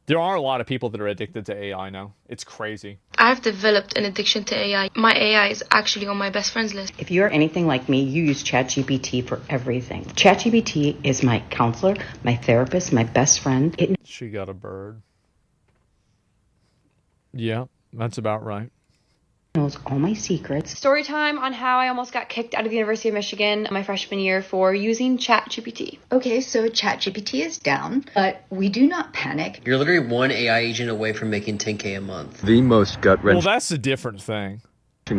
There are a lot of people that are addicted to AI now. It's crazy. I've developed an addiction to AI. My AI is actually on my best friends list. If you're anything like me, you use ChatGPT for everything. ChatGPT is my counselor, my therapist, my best friend. She got a bird. Yeah, that's about right. Knows all my secrets. Story time on how I almost got kicked out of the University of Michigan my freshman year for using ChatGPT. Okay, so ChatGPT is down, but we do not panic. You're literally one AI agent away from making 10K a month. The most gut-wrenching Well, that's a different thing.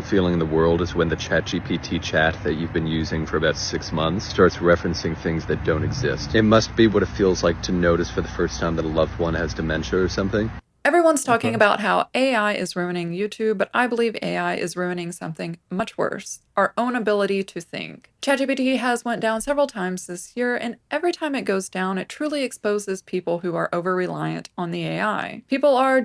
feeling in the world is when the ChatGPT chat that you've been using for about 6 months starts referencing things that don't exist. It must be what it feels like to notice for the first time that a loved one has dementia or something. Everyone's talking about how AI is ruining YouTube, but I believe AI is ruining something much worse, our own ability to think. ChatGPT has went down several times this year, and every time it goes down, it truly exposes people who are over-reliant on the AI. People are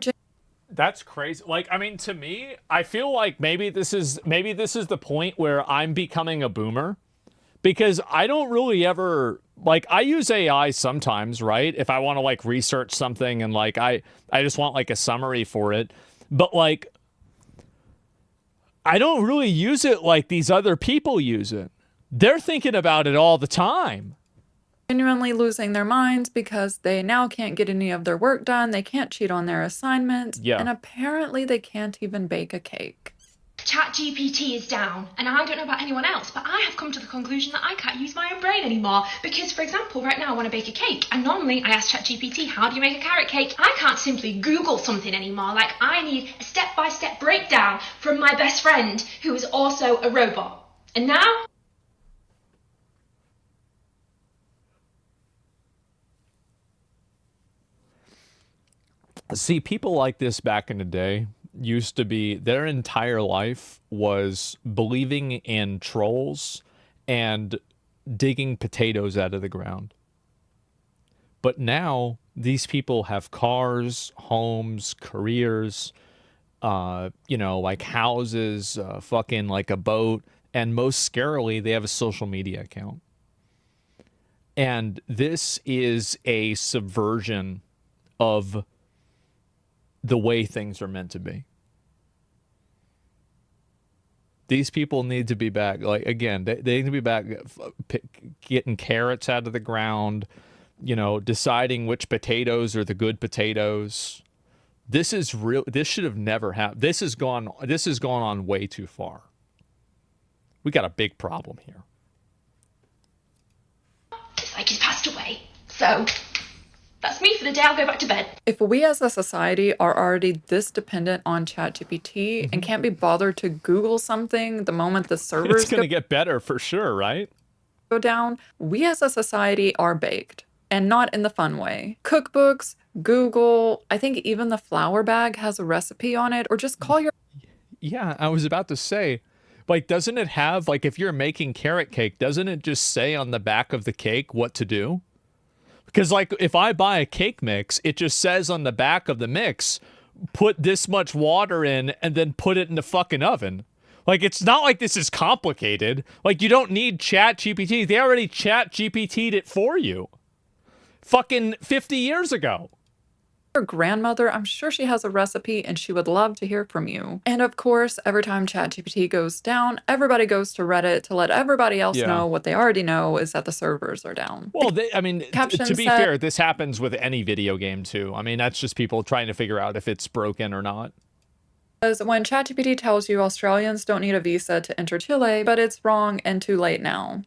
That's crazy. Like, I mean, to me, I feel like maybe this is the point where I'm becoming a boomer, because I don't really ever, like, I use AI sometimes, right? If I want to like research something and like I just want like a summary for it, but like I don't really use it like these other people use it. They're thinking about it all the time. genuinely losing their minds because they now can't get any of their work done, they can't cheat on their assignments, and apparently they can't even bake a cake. ChatGPT is down, and I don't know about anyone else, but I have come to the conclusion that I can't use my own brain anymore. Because, for example, right now I want to bake a cake, and normally I ask ChatGPT, how do you make a carrot cake? I can't simply Google something anymore. Like, I need a step-by-step breakdown from my best friend, who is also a robot. And now... See, people like this back in the day used to be, their entire life was believing in trolls and digging potatoes out of the ground. But now these people have cars, homes, careers, you know, like houses, fucking like a boat, and most scarily, they have a social media account. And this is a subversion of the way things are meant to be. These people need to be back. Like, again, they need to be back getting carrots out of the ground, you know, deciding which potatoes are the good potatoes. This is real. This should have never happened. This has gone on way too far. We got a big problem here. It's like he's passed away. So... that's me for the day. I'll go back to bed. If we as a society are already this dependent on ChatGPT and can't be bothered to Google something the moment the servers it's going to get better for sure, right? Go down, we as a society are baked, and not in the fun way. Cookbooks, Google, I think even the flour bag has a recipe on it, or just call your... Yeah, I was about to say, like, doesn't it have, like, if you're making carrot cake, doesn't it just say on the back of the cake what to do? Because, like, if I buy a cake mix, it just says on the back of the mix, put this much water in and then put it in the fucking oven. Like, it's not like this is complicated. Like, you don't need ChatGPT. They already ChatGPT'd it for you. Fucking 50 years ago. Your grandmother, I'm sure she has a recipe and she would love to hear from you. And of course, every time ChatGPT goes down, everybody goes to Reddit to let everybody else know what they already know is that the servers are down. Well, I mean, to be fair, this happens with any video game too. I mean, that's just people trying to figure out if it's broken or not. Because when ChatGPT tells you Australians don't need a visa to enter Chile, but it's wrong and too late now.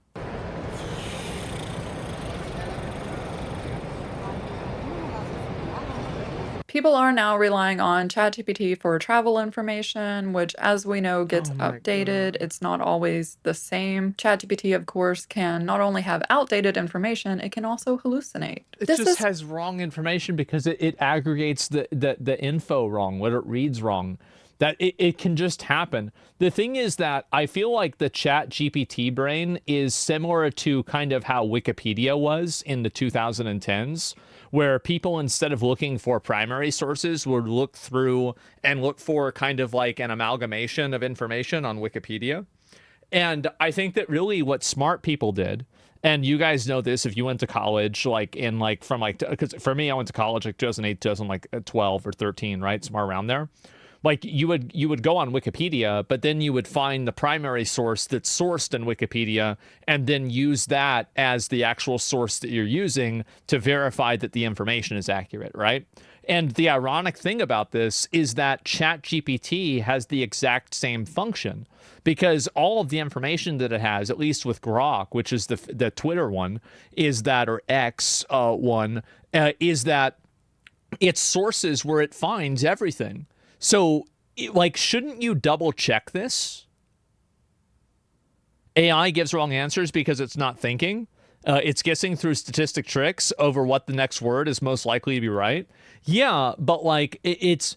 People are now relying on ChatGPT for travel information, which, as we know, gets updated. It's not always the same. ChatGPT, of course, can not only have outdated information, it can also hallucinate. It just has wrong information because it aggregates the info wrong, what it reads wrong. That it can just happen. The thing is that I feel like the ChatGPT brain is similar to kind of how Wikipedia was in the 2010s, where people, instead of looking for primary sources, would look through and look for kind of like an amalgamation of information on Wikipedia. And I think that really what smart people did, And you guys know this if you went to college, like in like from like, because for me, I went to college like 2008, 2012 or 13, right? Somewhere around there. Like you would go on Wikipedia, but then you would find the primary source that's sourced in Wikipedia and then use that as the actual source that you're using to verify that the information is accurate, right? And the ironic thing about this is that ChatGPT has the exact same function, because all of the information that it has, at least with Grok, which is the Twitter one, is that, or X one, is that it sources where it finds everything. So, like, shouldn't you double check this? AI gives wrong answers because it's not thinking. It's guessing through statistic tricks over what the next word is most likely to be right. Yeah, but like, it's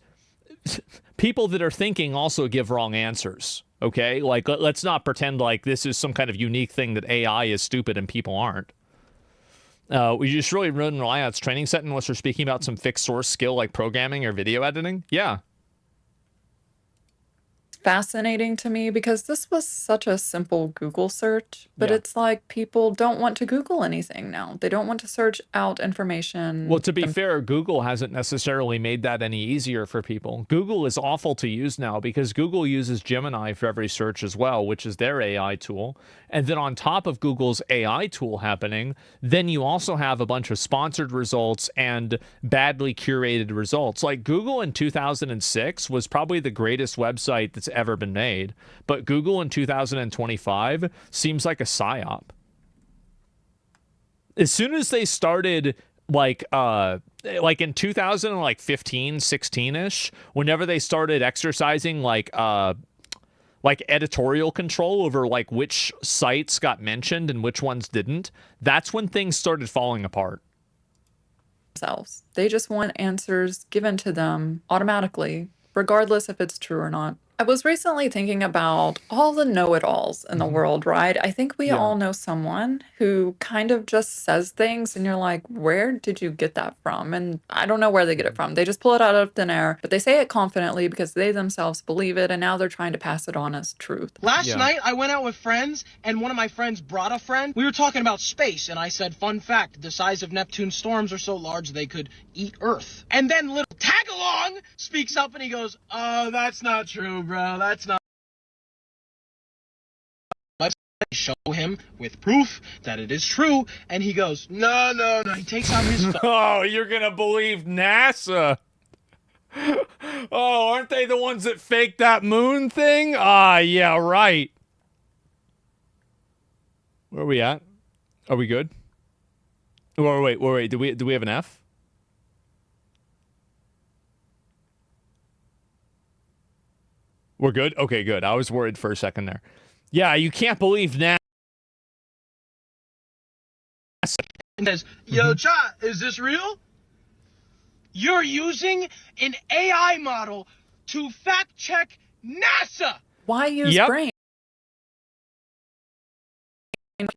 people that are thinking also give wrong answers. Okay, like let's not pretend like this is some kind of unique thing that AI is stupid and people aren't. We just really rely on its training set unless we're speaking about some fixed source skill like programming or video editing. Yeah. Fascinating to me because this was such a simple Google search, but Yeah. it's like people don't want to Google anything now. They don't want to search out information. Well, to be fair, Google hasn't necessarily made that any easier for people. Google is awful to use now because Google uses Gemini for every search as well, which is their AI tool. And then on top of Google's AI tool happening, then you also have a bunch of sponsored results and badly curated results. Like Google in 2006 was probably the greatest website that's ever been made, but Google in 2025 seems like a psyop. As soon as they started like in 2015, 16ish, whenever they started exercising like editorial control over like which sites got mentioned and which ones didn't, that's when things started falling apart. Themselves. They just want answers given to them automatically, regardless if it's true or not. I was recently thinking about all the know-it-alls in the world, right? I think we all know someone who kind of just says things and you're like, where did you get that from? And I don't know where they get it from. They just pull it out of thin air, but they say it confidently because they themselves believe it, and now they're trying to pass it on as truth. Last night, I went out with friends, and one of my friends brought a friend. We were talking about space, and I said, fun fact, the size of Neptune's storms are so large they could eat Earth. And then little Tagalong speaks up, and he goes, oh, that's not true, bro. That's not. Let's show him with proof that it is true, and he goes, no, no, no. He takes out his phone. Oh, you're going to believe NASA. Oh, aren't they the ones that faked that moon thing? Ah, yeah, right. Where are we at? Are we good? Wait. Do we have an F? We're good? Okay, good. I was worried for a second there. Yeah, you can't believe NASA. And says, yo, chat, is this real? You're using an AI model to fact check NASA. Why use brain? You're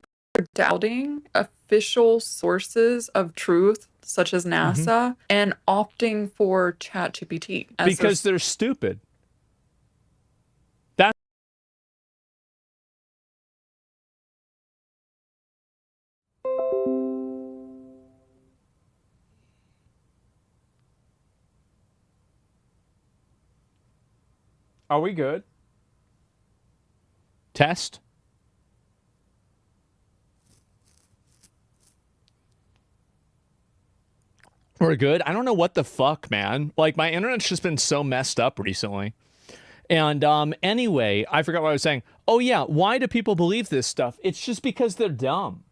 doubting official sources of truth, such as NASA, and opting for ChatGPT. Because they're stupid. Are we good? Test. We're good. I don't know what the fuck, man. Like, my internet's just been so messed up recently. And anyway, I forgot what I was saying. Oh yeah, why do people believe this stuff? It's just because they're dumb.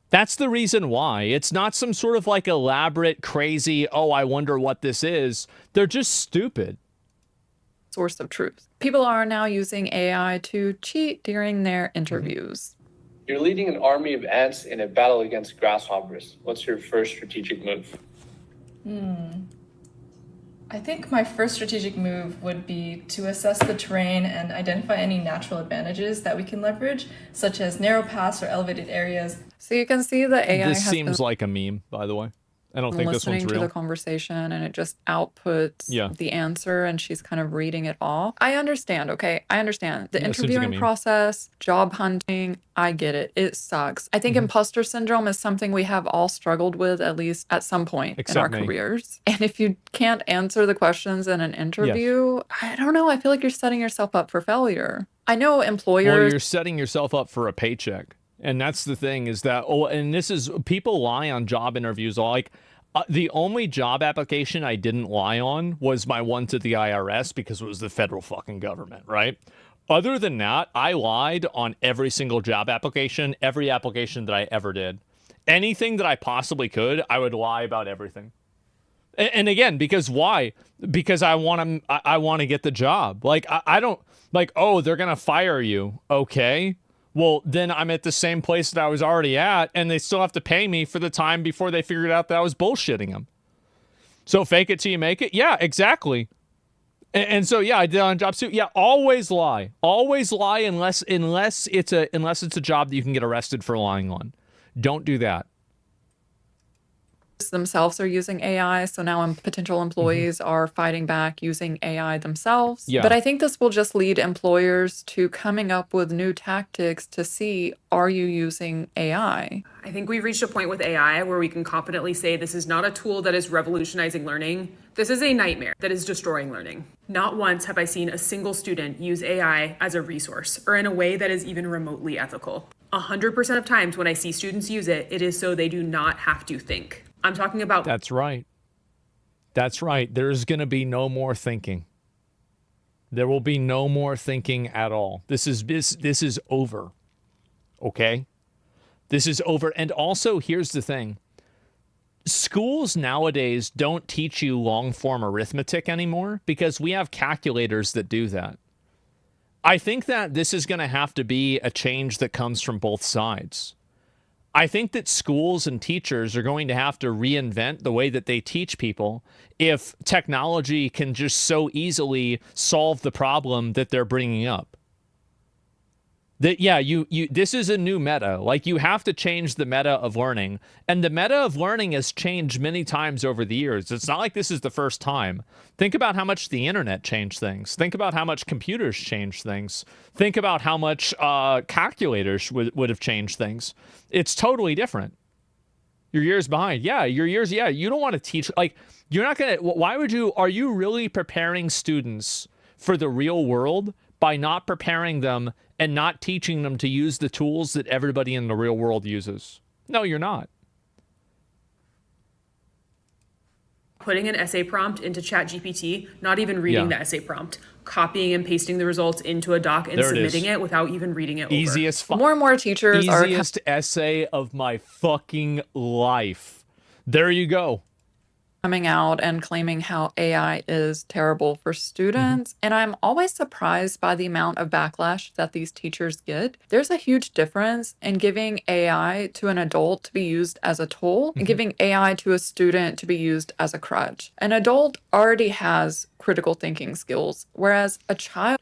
That's the reason why. It's not some sort of like elaborate, crazy, oh, I wonder what this is. They're just stupid. Source of truth. People are now using AI to cheat during their interviews. You're leading an army of ants in a battle against grasshoppers. What's your first strategic move? I think my first strategic move would be to assess the terrain and identify any natural advantages that we can leverage, such as narrow paths or elevated areas. So you can see the AI This seems like a meme, by the way. I don't think this one's listening to real. the conversation and it just outputs Yeah. the answer and she's kind of reading it off. I understand, okay? I understand. The Yeah, it seems like a interviewing meme. process, job hunting, I get it. It sucks. I think imposter syndrome is something we have all struggled with at least at some point in our Except me. careers. And if you can't answer the questions in an interview, I don't know. I feel like you're setting yourself up for failure. I know Well, employers. you're setting yourself up for a paycheck. And that's the thing is that, and this is, people lie on job interviews. Like, the only job application I didn't lie on was my one to the IRS because it was the federal fucking government, right? Other than that, I lied on every single job application, every application that I ever did. Anything that I possibly could, I would lie about everything. And again, because why? Because I want to get the job. Like, I don't, like, oh, they're going to fire you. Okay. Well, then I'm at the same place that I was already at, and they still have to pay me for the time before they figured out that I was bullshitting them. So fake it till you make it? Yeah, exactly. And so, yeah, I did on job suit. Yeah, always lie. Always lie unless it's a job that you can get arrested for lying on. Don't do that. Themselves are using AI, so now potential employees are fighting back using AI themselves. Yeah. But I think this will just lead employers to coming up with new tactics to see, are you using AI? I think we've reached a point with AI where we can confidently say this is not a tool that is revolutionizing learning. This is a nightmare that is destroying learning. Not once have I seen a single student use AI as a resource or in a way that is even remotely ethical. 100% of times when I see students use it, it is so they do not have to think. I'm talking about... That's right. That's right. There's going to be no more thinking. There will be no more thinking at all. This is over. Okay? This is over. And also, here's the thing. Schools nowadays don't teach you long-form arithmetic anymore because we have calculators that do that. I think that this is going to have to be a change that comes from both sides. I think that schools and teachers are going to have to reinvent the way that they teach people if technology can just so easily solve the problem that they're bringing up. That, yeah, this is a new meta. Like, you have to change the meta of learning. And the meta of learning has changed many times over the years. It's not like this is the first time. Think about how much the internet changed things. Think about how much computers changed things. Think about how much calculators would have changed things. It's totally different. You're years behind. Yeah, you're years. Yeah, you don't want to teach. Like, you're not going to. Why would you? Are you really preparing students for the real world by not preparing them and not teaching them to use the tools that everybody in the real world uses? No, you're not. Putting an essay prompt into ChatGPT, not even reading the essay prompt, copying and pasting the results into a doc and submitting it without even reading it Easiest over. More and more teachers are... Easiest essay of my fucking life. There you go. Coming out and claiming how AI is terrible for students. And I'm always surprised by the amount of backlash that these teachers get. There's a huge difference in giving AI to an adult to be used as a tool and giving AI to a student to be used as a crutch. An adult already has critical thinking skills, whereas a child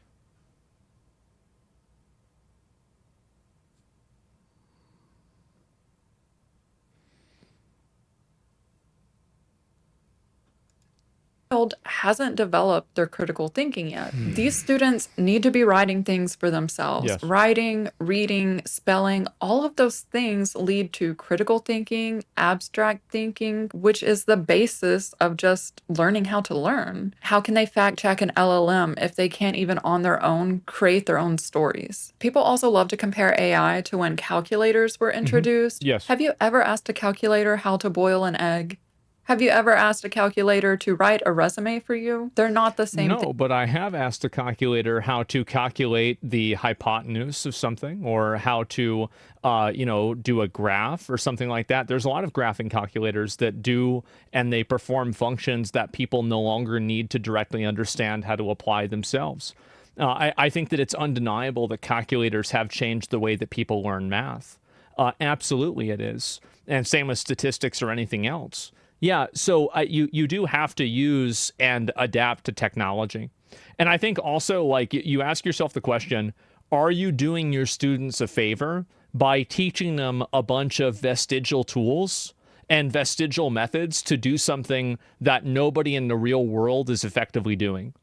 hasn't developed their critical thinking yet. These students need to be writing things for themselves. Yes. Writing, reading, spelling, all of those things lead to critical thinking, abstract thinking, which is the basis of just learning how to learn. How can they fact check an LLM if they can't even on their own create their own stories? People also love to compare AI to when calculators were introduced. Yes. Have you ever asked a calculator how to boil an egg? Have you ever asked a calculator to write a resume for you? They're not the same thing. No, but I have asked a calculator how to calculate the hypotenuse of something or how to, do a graph or something like that. There's a lot of graphing calculators that do, and they perform functions that people no longer need to directly understand how to apply themselves. I think that it's undeniable that calculators have changed the way that people learn math. Absolutely it is. And same with statistics or anything else. Yeah, so you do have to use and adapt to technology. And I think also, like, you ask yourself the question, are you doing your students a favor by teaching them a bunch of vestigial tools and vestigial methods to do something that nobody in the real world is effectively doing.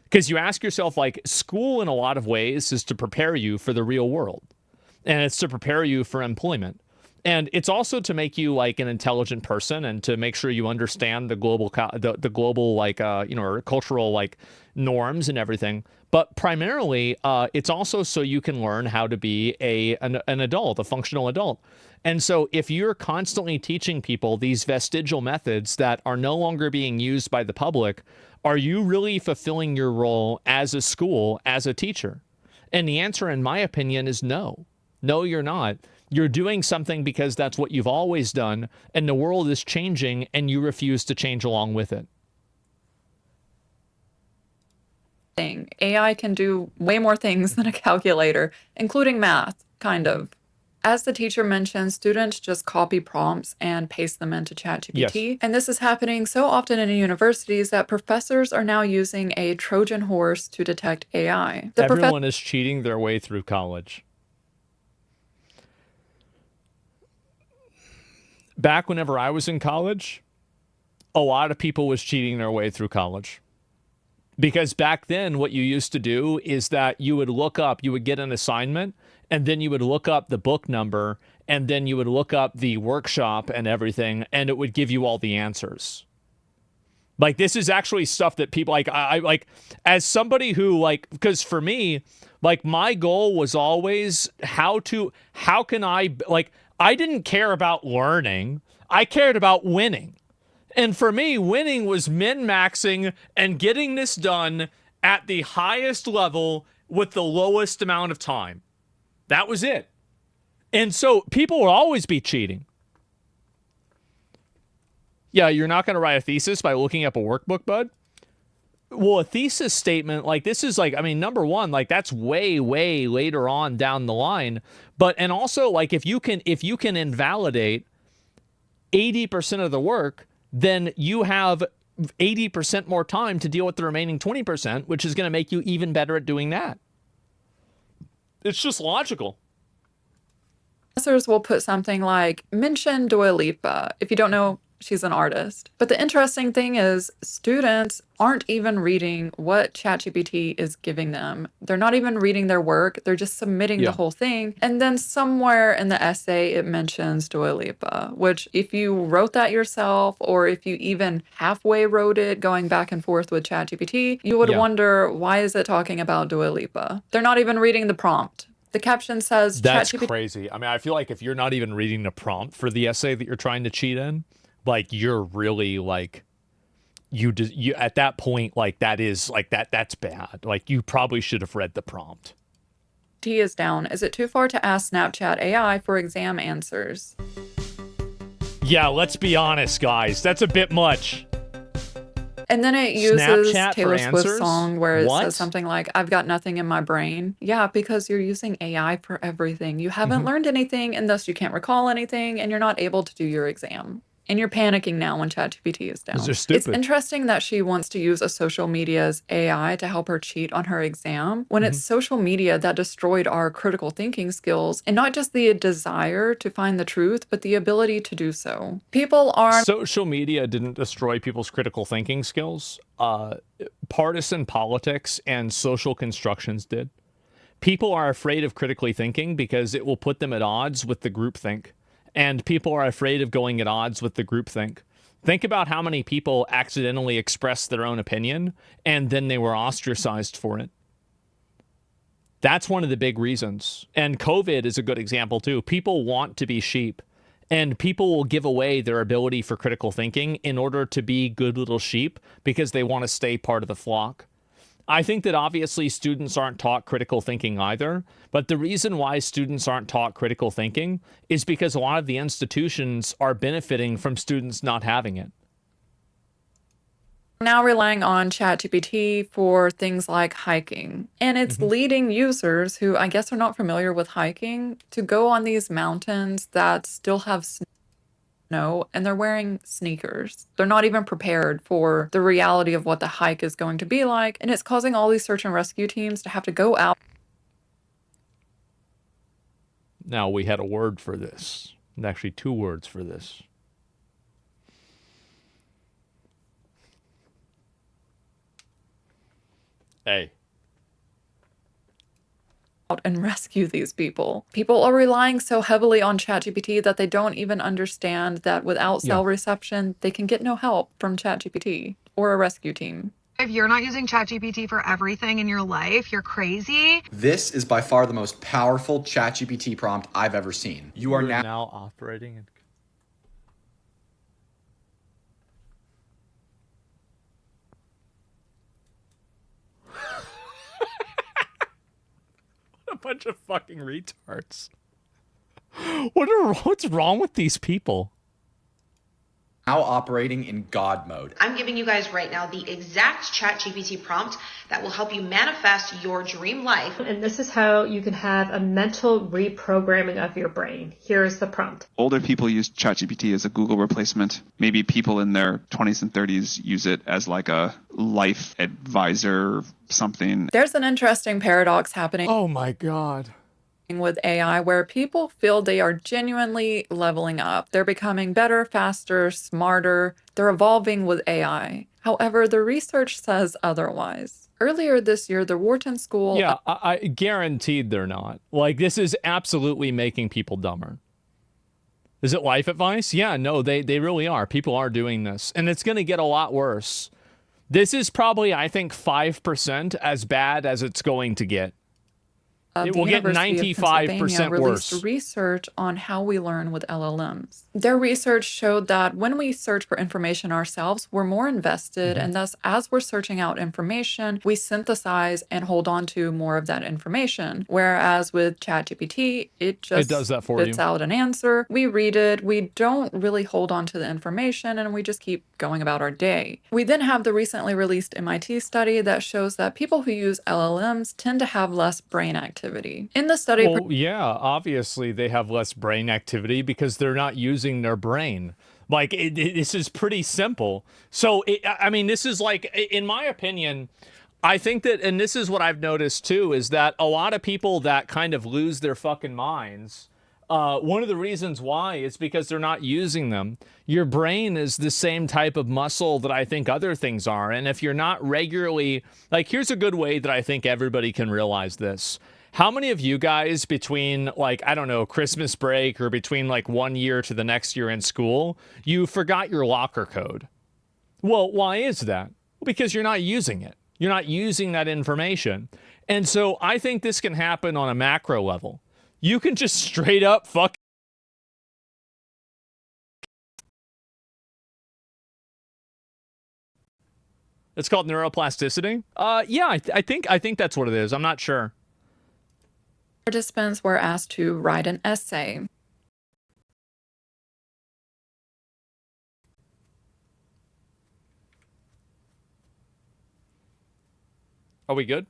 Because you ask yourself, like, school in a lot of ways is to prepare you for the real world, and it's to prepare you for employment. And it's also to make you like an intelligent person and to make sure you understand the global, the global, like, or cultural, like, norms and everything. But primarily, it's also so you can learn how to be an adult, a functional adult. And so if you're constantly teaching people these vestigial methods that are no longer being used by the public, are you really fulfilling your role as a school, as a teacher? And the answer, in my opinion, is no. No, you're not. You're doing something because that's what you've always done, and the world is changing, and you refuse to change along with it. AI can do way more things than a calculator, including math, kind of. As the teacher mentioned, students just copy prompts and paste them into ChatGPT. Yes. And this is happening so often in universities that professors are now using a Trojan horse to detect AI. Everyone is cheating their way through college. Back whenever I was in college, a lot of people was cheating their way through college. Because back then, what you used to do is that you would get an assignment, and then you would look up the book number, and then you would look up the workshop and everything, and it would give you all the answers. Like, this is actually stuff that people, like, I like, as somebody who, like, because for me, like, my goal was always how can I, like, I didn't care about learning. I cared about winning. And for me, winning was min-maxing and getting this done at the highest level with the lowest amount of time. That was it. And so people will always be cheating. Yeah, you're not going to write a thesis by looking up a workbook, bud? Well, a thesis statement, like, this is like, I mean, number one, like, that's way, way later on down the line. But, and also, like, if you can invalidate 80% of the work, then you have 80% more time to deal with the remaining 20%, which is going to make you even better at doing that. It's just logical. Professors will put something like, mention Dua Lipa. If you don't know, she's an artist. But the interesting thing is students aren't even reading what ChatGPT is giving them. They're not even reading their work. They're just submitting the whole thing. And then somewhere in the essay, it mentions Dua Lipa, which if you wrote that yourself, or if you even halfway wrote it going back and forth with ChatGPT, you would wonder, why is it talking about Dua Lipa? They're not even reading the prompt. The caption says, that's crazy. I mean, I feel like if you're not even reading the prompt for the essay that you're trying to cheat in, like, you're really, like, you at that point, like, that is, like, that's bad. Like, you probably should have read the prompt. T is down. Is it too far to ask Snapchat AI for exam answers? Yeah, let's be honest, guys. That's a bit much. And then it uses Snapchat Taylor Swift's answers? song where it What? says something like, I've got nothing in my brain. Yeah, because you're using AI for everything. You haven't learned anything, and thus you can't recall anything, and you're not able to do your exam. And you're panicking now when ChatGPT is down. They're stupid. It's interesting that she wants to use a social media's AI to help her cheat on her exam when it's social media that destroyed our critical thinking skills, and not just the desire to find the truth, but the ability to do so. People are... Social media didn't destroy people's critical thinking skills. Partisan politics and social constructions did. People are afraid of critically thinking because it will put them at odds with the groupthink. And people are afraid of going at odds with the groupthink. Think about how many people accidentally expressed their own opinion and then they were ostracized for it. That's one of the big reasons. And COVID is a good example too. People want to be sheep, and people will give away their ability for critical thinking in order to be good little sheep because they want to stay part of the flock. I think that obviously students aren't taught critical thinking either, but the reason why students aren't taught critical thinking is because a lot of the institutions are benefiting from students not having it. Now relying on ChatGPT for things like hiking. And it's leading users who I guess are not familiar with hiking to go on these mountains that still have snow, and they're wearing sneakers. They're not even prepared for the reality of what the hike is going to be like, and it's causing all these search and rescue teams to have to go out. Now, we had a word for this, and actually two words for this. Hey. And rescue these people. People are relying so heavily on ChatGPT that they don't even understand that without cell reception, they can get no help from ChatGPT or a rescue team. If you're not using ChatGPT for everything in your life, you're crazy. This is by far the most powerful ChatGPT prompt I've ever seen. You are now operating in... a bunch of fucking retards. What's wrong with these people? now operating in God mode. I'm giving you guys right now the exact ChatGPT prompt that will help you manifest your dream life. And this is how you can have a mental reprogramming of your brain. Here's the prompt. Older people use ChatGPT as a Google replacement. Maybe people in their 20s and 30s use it as like a life advisor, something. There's an interesting paradox happening. Oh my God. With AI where people feel they are genuinely leveling up. They're becoming better, faster, smarter. They're evolving with AI. However, the research says otherwise. Earlier this year, the Wharton School... Yeah, I guaranteed they're not. Like, this is absolutely making people dumber. Is it life advice? Yeah, no, they really are. People are doing this. And it's going to get a lot worse. This is probably, I think, 5% as bad as it's going to get. It will get 95% worse. Research on how we learn with LLMs. Their research showed that when we search for information ourselves, we're more invested, and thus, as we're searching out information, we synthesize and hold on to more of that information. Whereas with ChatGPT, it does that for spits out an answer. We read it, we don't really hold on to the information, and we just keep going about our day. We then have the recently released MIT study that shows that people who use LLMs tend to have less brain activity. In the study... Well, yeah, obviously they have less brain activity because they're not using their brain. Like, this is pretty simple. So, I mean, this is like, in my opinion, I think that, and this is what I've noticed too, is that a lot of people that kind of lose their fucking minds, one of the reasons why is because they're not using them. Your brain is the same type of muscle that I think other things are. And if you're not regularly, like, here's a good way that I think everybody can realize this. How many of you guys between, like, I don't know, Christmas break or between like 1 year to the next year in school, you forgot your locker code? Well, why is that? Well, because you're not using it. You're not using that information. And so I think this can happen on a macro level. You can just straight up fuck. It's called neuroplasticity. Yeah, I think that's what it is. I'm not sure. Participants were asked to write an essay. Are we good?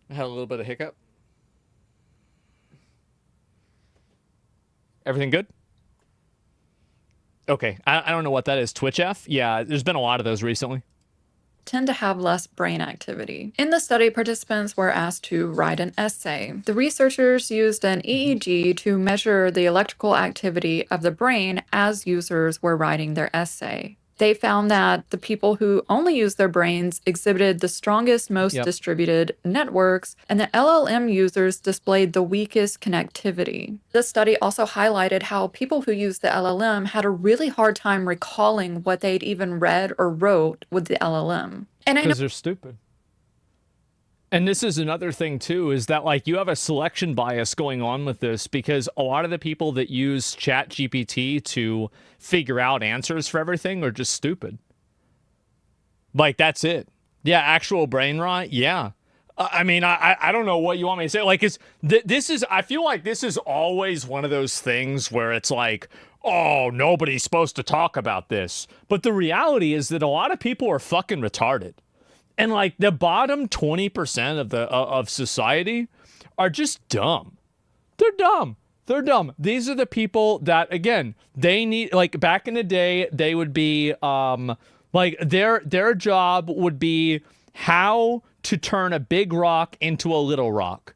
I had a little bit of hiccup. Everything good? Okay, I don't know what that is. Twitch F? Yeah, there's been a lot of those recently. Tend to have less brain activity. In the study, participants were asked to write an essay. The researchers used an EEG to measure the electrical activity of the brain as users were writing their essay. They found that the people who only used their brains exhibited the strongest, most distributed networks, and the LLM users displayed the weakest connectivity. The study also highlighted how people who used the LLM had a really hard time recalling what they'd even read or wrote with the LLM. Because they're stupid. And this is another thing, too, is that, like, you have a selection bias going on with this because a lot of the people that use ChatGPT to figure out answers for everything are just stupid. Like, that's it. Yeah, actual brain rot? Yeah. I mean, I don't know what you want me to say. Like, I feel like this is always one of those things where it's like, oh, nobody's supposed to talk about this. But the reality is that a lot of people are fucking retarded. And like the bottom 20% of society are just dumb. They're dumb. They're dumb. These are the people that, again, they need, like, back in the day, they would be like their job would be how to turn a big rock into a little rock.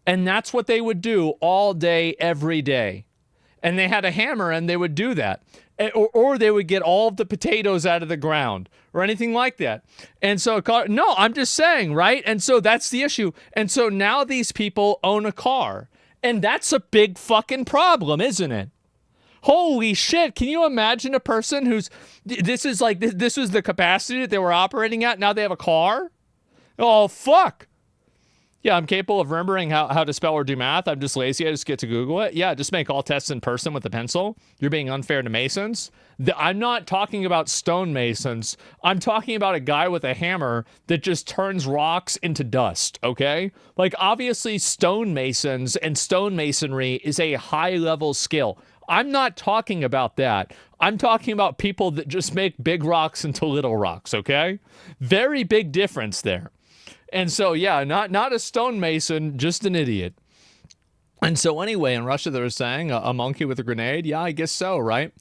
And that's what they would do all day, every day. And they had a hammer and they would do that. or they would get all of the potatoes out of the ground or anything like that. And so, no, I'm just saying, right? And so that's the issue. And so now these people own a car. And that's a big fucking problem, isn't it? Holy shit. Can you imagine a person who's, this was the capacity that they were operating at. Now they have a car? Oh, fuck. Yeah, I'm capable of remembering how to spell or do math. I'm just lazy. I just get to Google it. Yeah, just make all tests in person with a pencil. You're being unfair to Masons. I'm not talking about stonemasons. I'm talking about a guy with a hammer that just turns rocks into dust, okay? Like, obviously, stonemasons and stonemasonry is a high-level skill. I'm not talking about that. I'm talking about people that just make big rocks into little rocks, okay? Very big difference there. And so, yeah, not a stonemason, just an idiot. And so anyway, in Russia, they were saying a monkey with a grenade. Yeah, I guess so, right?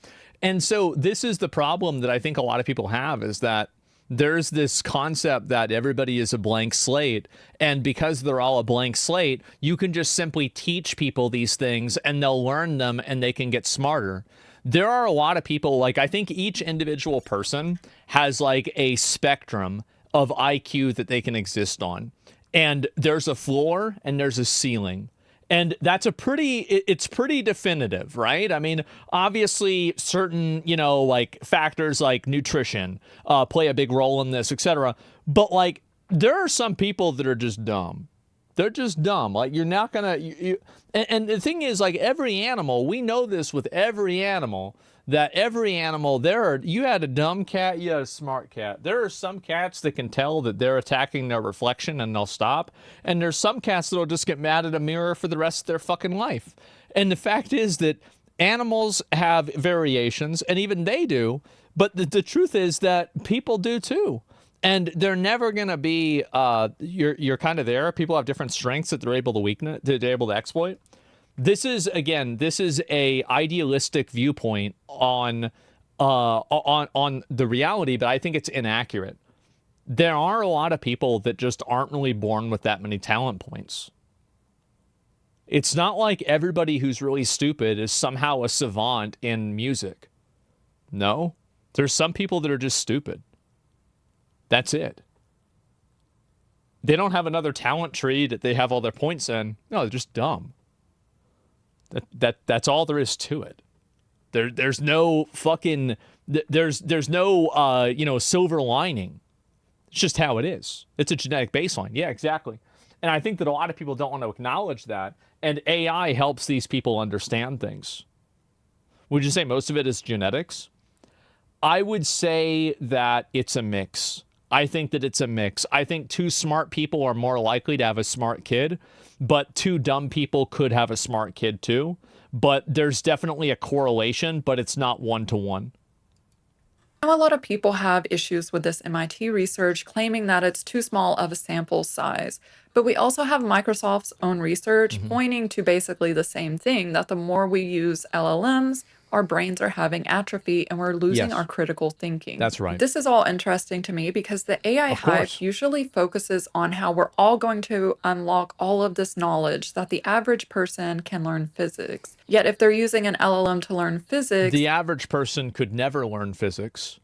And so this is the problem that I think a lot of people have, is that there's this concept that everybody is a blank slate. And because they're all a blank slate, you can just simply teach people these things and they'll learn them and they can get smarter. There are a lot of people, like, I think each individual person has like a spectrum of IQ that they can exist on. And there's a floor and there's a ceiling. And that's it's pretty definitive, right? I mean, obviously certain, like factors like nutrition play a big role in this, etc. But like, there are some people that are just dumb. They're just dumb. Like, you're not gonna, and the thing is, like, every animal, we know this with every animal, that every animal, you had a dumb cat, you had a smart cat. There are some cats that can tell that they're attacking their reflection and they'll stop. And there's some cats that'll just get mad at a mirror for the rest of their fucking life. And the fact is that animals have variations, and even they do. But the truth is that people do too. And they're never going to be, you're kind of there. People have different strengths that they're able to exploit. This is a idealistic viewpoint on the reality, but I think it's inaccurate. There are a lot of people that just aren't really born with that many talent points. It's not like everybody who's really stupid is somehow a savant in music. No, there's some people that are just stupid. That's it. They don't have another talent tree that they have all their points in. No, they're just dumb. That's all there is to it. There's no fucking there's no silver lining. It's just how it is. It's a genetic baseline. Yeah, exactly. And I think that a lot of people don't want to acknowledge that. And AI helps these people understand things. Would you say most of it is genetics? I would say that it's a mix. I think that it's a mix. I think two smart people are more likely to have a smart kid, but two dumb people could have a smart kid too. But there's definitely a correlation, but it's not one-to-one. Now, a lot of people have issues with this MIT research, claiming that it's too small of a sample size. But we also have Microsoft's own research pointing to basically the same thing, that the more we use LLMs, our brains are having atrophy and we're losing our critical thinking. That's right. This is all interesting to me because the AI hype usually focuses on how we're all going to unlock all of this knowledge that the average person can learn physics. Yet if they're using an LLM to learn physics, the average person could never learn physics.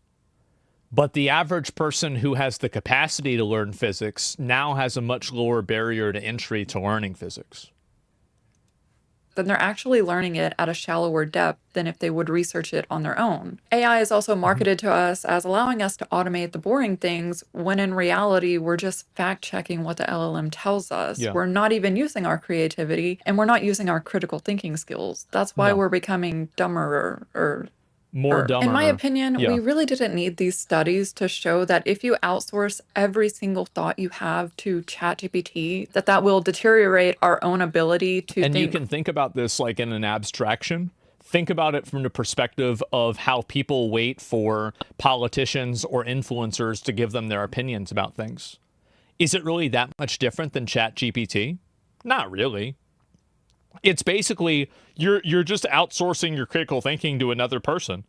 But the average person who has the capacity to learn physics now has a much lower barrier to entry to learning physics. then they're actually learning it at a shallower depth than if they would research it on their own. AI is also marketed to us as allowing us to automate the boring things, when in reality, we're just fact-checking what the LLM tells us. Yeah. We're not even using our creativity, and we're not using our critical thinking skills. That's why we're becoming dumber or more dumber. In my opinion, Yeah. we really didn't need these studies to show that if you outsource every single thought you have to ChatGPT, that will deteriorate our own ability to And think. you can think about this like in an abstraction. Think about it from the perspective of how people wait for politicians or influencers to give them their opinions about things. Is it really that much different than ChatGPT? Not really. It's basically you're just outsourcing your critical thinking to another person,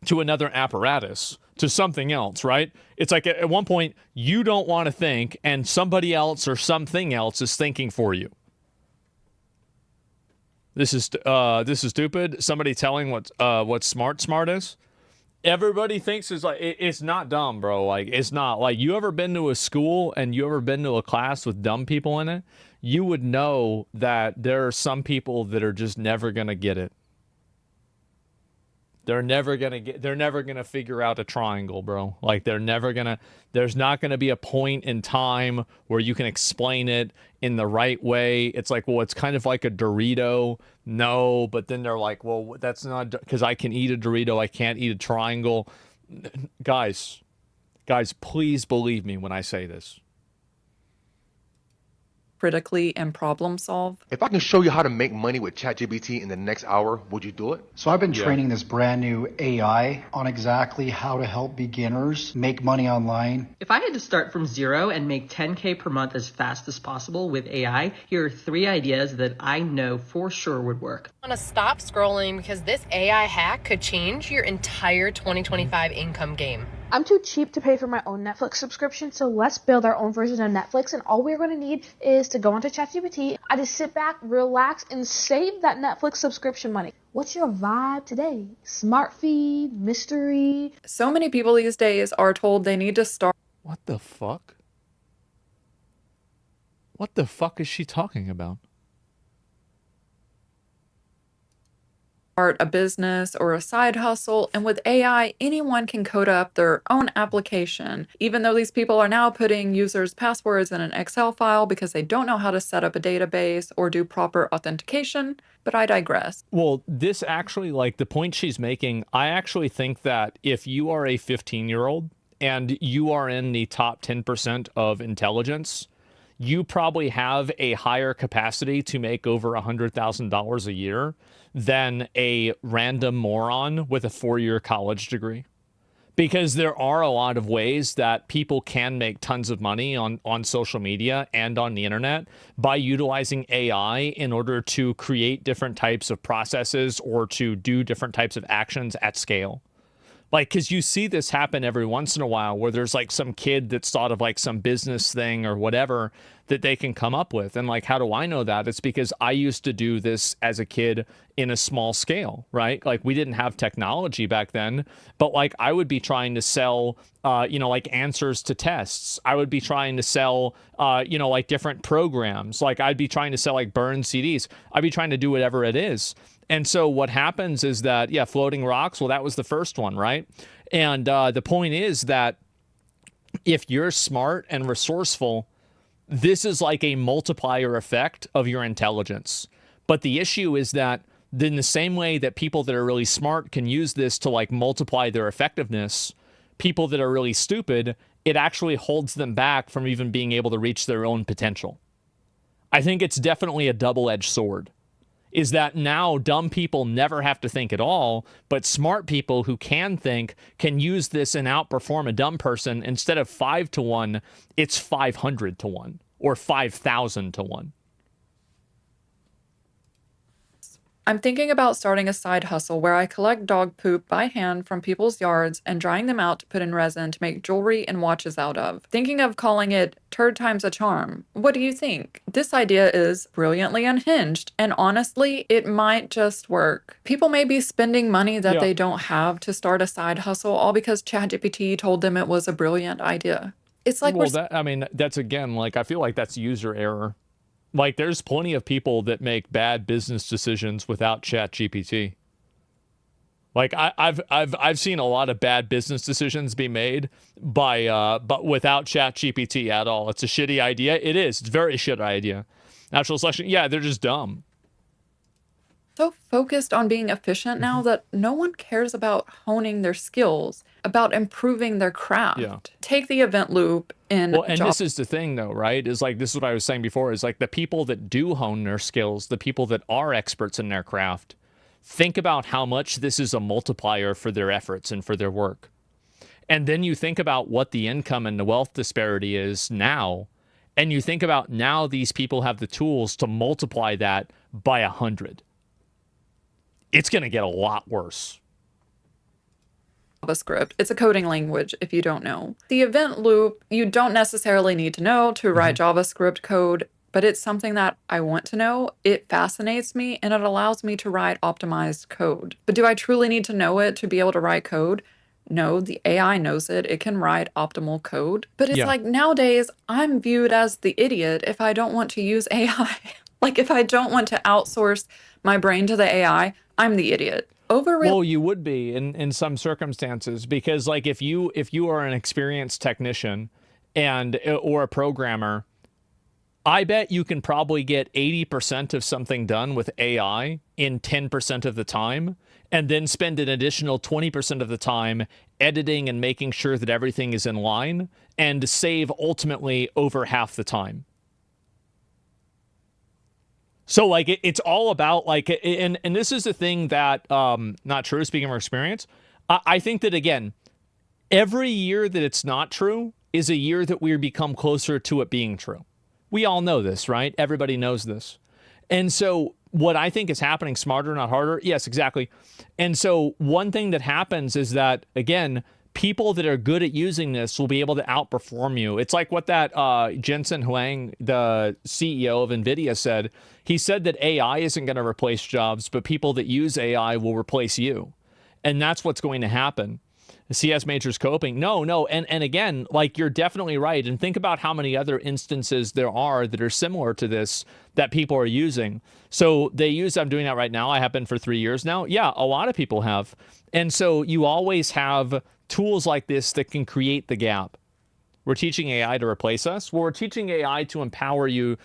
to another apparatus, to something else, right? It's like at one point you don't want to think and somebody else or something else is thinking for you. This is stupid. Somebody telling what smart is. Everybody thinks it's like it's not dumb, bro. Like it's not. Like you ever been to a school and you ever been to a class with dumb people in it? You would know that there are some people that are just never gonna get it. They're never gonna figure out a triangle, bro. Like there's not gonna be a point in time where you can explain it in the right way. It's like, well, it's kind of like a Dorito. No, but then they're like, well, that's not, because I can eat a Dorito, I can't eat a triangle. Guys, please believe me when I say this. Critically and problem solve. If I can show you how to make money with ChatGPT in the next hour, would you do it? So I've been training this brand new AI on exactly how to help beginners make money online. If I had to start from zero and make 10K per month as fast as possible with AI, here are 3 ideas that I know for sure would work. I want to stop scrolling because this AI hack could change your entire 2025 income game. I'm too cheap to pay for my own Netflix subscription, so let's build our own version of Netflix, and all we're going to need is to go onto ChatGPT. I just sit back, relax, and save that Netflix subscription money. What's your vibe today? Smart feed, mystery? So many people these days are told they need to start. What the fuck? What the fuck is she talking about? Start a business or a side hustle, and with AI, anyone can code up their own application, even though these people are now putting users' passwords in an Excel file because they don't know how to set up a database or do proper authentication, but I digress. Well, this actually, like the point she's making, I actually think that if you are a 15-year-old and you are in the top 10% of intelligence, you probably have a higher capacity to make over $100,000 a year than a random moron with a 4-year college degree. Because there are a lot of ways that people can make tons of money on social media and on the internet by utilizing AI in order to create different types of processes or to do different types of actions at scale. Like, because you see this happen every once in a while where there's like some kid that's thought of like some business thing or whatever that they can come up with. And like, how do I know that? It's because I used to do this as a kid in a small scale, right? Like we didn't have technology back then, but like I would be trying to sell, like answers to tests. I would be trying to sell, like different programs. Like I'd be trying to sell like burned CDs. I'd be trying to do whatever it is. And so what happens is that, floating rocks, well, that was the first one, right? And the point is that if you're smart and resourceful, this is like a multiplier effect of your intelligence. But the issue is that in the same way that people that are really smart can use this to like multiply their effectiveness, people that are really stupid, it actually holds them back from even being able to reach their own potential. I think it's definitely a double-edged sword. Is that now dumb people never have to think at all, but smart people who can think can use this and outperform a dumb person. Instead of 5 to 1, it's 500 to 1 or 5,000 to 1. I'm thinking about starting a side hustle where I collect dog poop by hand from people's yards and drying them out to put in resin to make jewelry and watches out of. Thinking of calling it Turd Times a Charm. What do you think? This idea is brilliantly unhinged, and honestly, it might just work. People may be spending money that they don't have to start a side hustle, all because ChatGPT told them it was a brilliant idea. It's like that's again, like I feel like that's user error. Like, there's plenty of people that make bad business decisions without ChatGPT. Like, I've seen a lot of bad business decisions be made but without ChatGPT at all. It's a shitty idea. It is. It's a very shitty idea. Natural selection, they're just dumb. So focused on being efficient now that no one cares about honing their skills, about improving their craft. Yeah. Take the event loop in this is the thing though, right? Is like, this is what I was saying before, is like the people that do hone their skills, the people that are experts in their craft, think about how much this is a multiplier for their efforts and for their work. And then you think about what the income and the wealth disparity is now, and you think about now these people have the tools to multiply that by 100. It's going to get a lot worse. JavaScript. It's a coding language if you don't know. The event loop, you don't necessarily need to know to write JavaScript code. but it's something that I want to know. It fascinates me and it allows me to write optimized code. But do I truly need to know it to be able to write code? No, the AI knows it. It can write optimal code. But it's Yeah. like nowadays, I'm viewed as the idiot if I don't want to use AI. Like if I don't want to outsource my brain to the AI, I'm the idiot. Well, you would be in some circumstances, because like if you are an experienced technician and or a programmer, I bet you can probably get 80% of something done with AI in 10% of the time, and then spend an additional 20% of the time editing and making sure that everything is in line, and save ultimately over half the time. So like it's all about like, and this is the thing that, not true, speaking from experience, I think that again, every year that it's not true is a year that we become closer to it being true. We all know this, right? Everybody knows this. And so what I think is happening, smarter, not harder. Yes, exactly. And so one thing that happens is that, again, people that are good at using this will be able to outperform you. It's like what that Jensen Huang, the CEO of NVIDIA, said. He said that AI isn't going to replace jobs, but people that use AI will replace you. And that's what's going to happen. The CS majors coping. No. And again, like, you're definitely right. And think about how many other instances there are that are similar to this that people are using. So they use, I'm doing that right now. I have been for 3 years now. Yeah, a lot of people have. And so you always have tools like this that can create the gap. We're teaching AI to replace us. Well, we're teaching AI to empower you,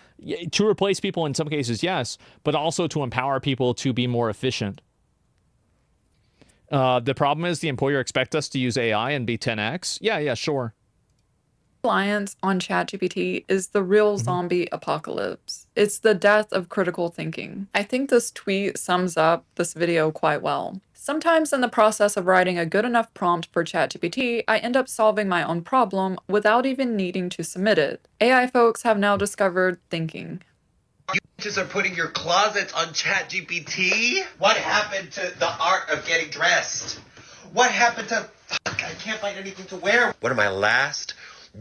to replace people in some cases, yes, but also to empower people to be more efficient. The problem is the employer expects us to use AI and be 10x. Yeah, sure. Reliance on ChatGPT is the real zombie apocalypse. It's the death of critical thinking. I think this tweet sums up this video quite well. Sometimes in the process of writing a good enough prompt for ChatGPT, I end up solving my own problem without even needing to submit it. AI folks have now discovered thinking. You just are putting your closets on ChatGPT? What happened to the art of getting dressed? What happened to, I can't find anything to wear. One of my last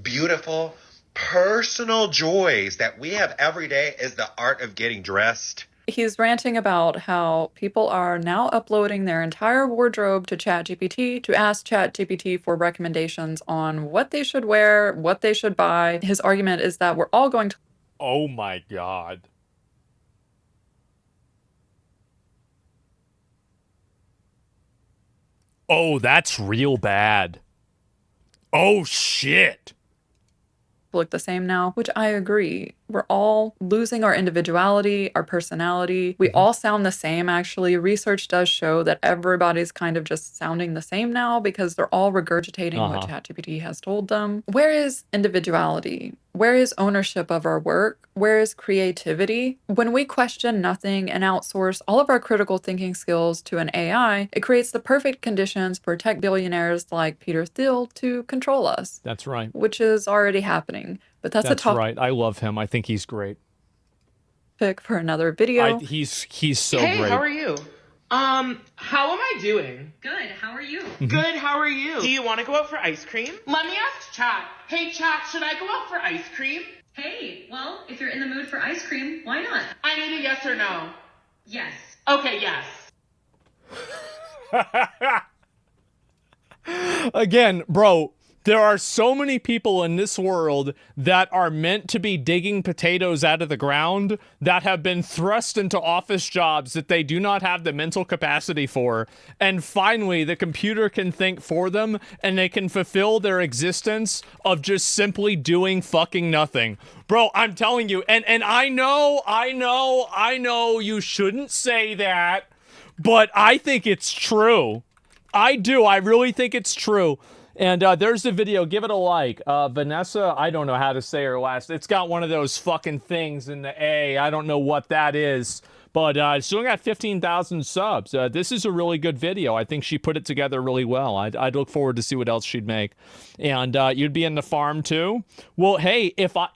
beautiful personal joys that we have every day is the art of getting dressed. He's ranting about how people are now uploading their entire wardrobe to ChatGPT to ask ChatGPT for recommendations on what they should wear, what they should buy. His argument is that we're all going to... Oh my God. Oh, that's real bad. Oh, shit. Look the same now, which I agree. We're all losing our individuality, our personality. We all sound the same, actually. Research does show that everybody's kind of just sounding the same now because they're all regurgitating what ChatGPT has told them. Where is individuality? Where is ownership of our work? Where is creativity? When we question nothing and outsource all of our critical thinking skills to an AI, it creates the perfect conditions for tech billionaires like Peter Thiel to control us. That's right. Which is already happening. But that's a topic right. I love him. I think he's great. Pick for another video. He's so great. Hey, how are you? How am I doing? Good. How are you? Good. How are you? Do you want to go out for ice cream? Let me ask Chat. Hey, Chat, should I go out for ice cream? Hey, well, if you're in the mood for ice cream, why not? I need a yes or no. Yes. Okay, yes. Again, bro, there are so many people in this world that are meant to be digging potatoes out of the ground that have been thrust into office jobs that they do not have the mental capacity for. And finally, the computer can think for them and they can fulfill their existence of just simply doing fucking nothing. Bro, I'm telling you, and I know you shouldn't say that, but I think it's true. I do. I really think it's true. And there's the video. Give it a like. Vanessa, I don't know how to say her last. It's got one of those fucking things in the A. I don't know what that is. But she only got 15,000 subs. This is a really good video. I think she put it together really well. I'd look forward to see what else she'd make. And you'd be in the farm too? Well, hey, if I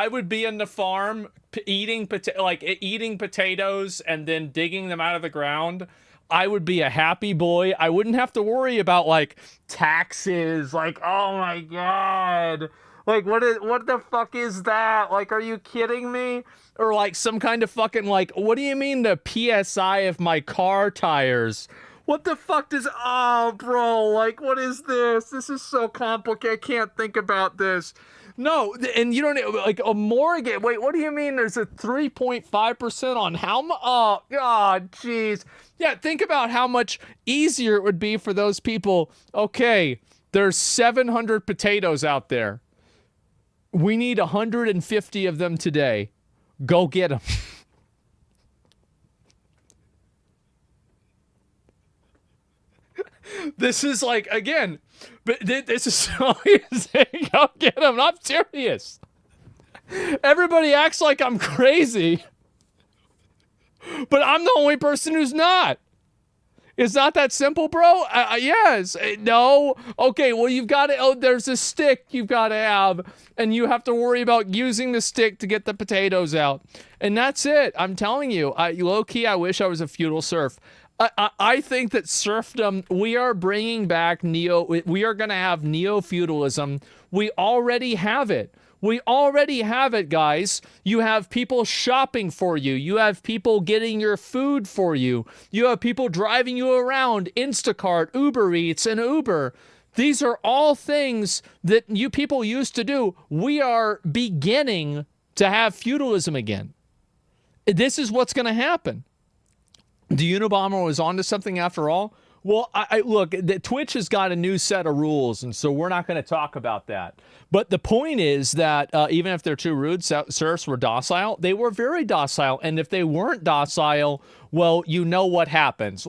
would be in the farm eating potatoes and then digging them out of the ground, I would be a happy boy. I wouldn't have to worry about like taxes. Like, oh my God. Like, what the fuck is that? Like, are you kidding me? Or like some kind of fucking like, what do you mean the PSI of my car tires? What the fuck does, oh, bro, like, what is this? This is so complicated. I can't think about this. No, and you don't, like, a mortgage. Wait, what do you mean there's a 3.5% on how much? Oh, God, jeez. Yeah, think about how much easier it would be for those people. Okay, there's 700 potatoes out there. We need 150 of them today. Go get them. This is like, again, but this is so easy. Go get them. I'm serious. Everybody acts like I'm crazy, but I'm the only person who's not. It's not that simple, bro. Yes. No. Okay. Well, you've got to. Oh, there's a stick you've got to have, and you have to worry about using the stick to get the potatoes out, and that's it. I'm telling you. Low key, I wish I was a feudal serf. I think that serfdom. We are bringing back We are going to have neo-feudalism. We already have it. We already have it, guys. You have people shopping for you. You have people getting your food for you. You have people driving you around, Instacart, Uber Eats, and Uber. These are all things that you people used to do. We are beginning to have feudalism again. This is what's going to happen. The Unabomber was onto something after all. Well, look, Twitch has got a new set of rules, and so we're not going to talk about that. But the point is that even if they're too rude, serfs were docile. They were very docile, and if they weren't docile, well, you know what happens.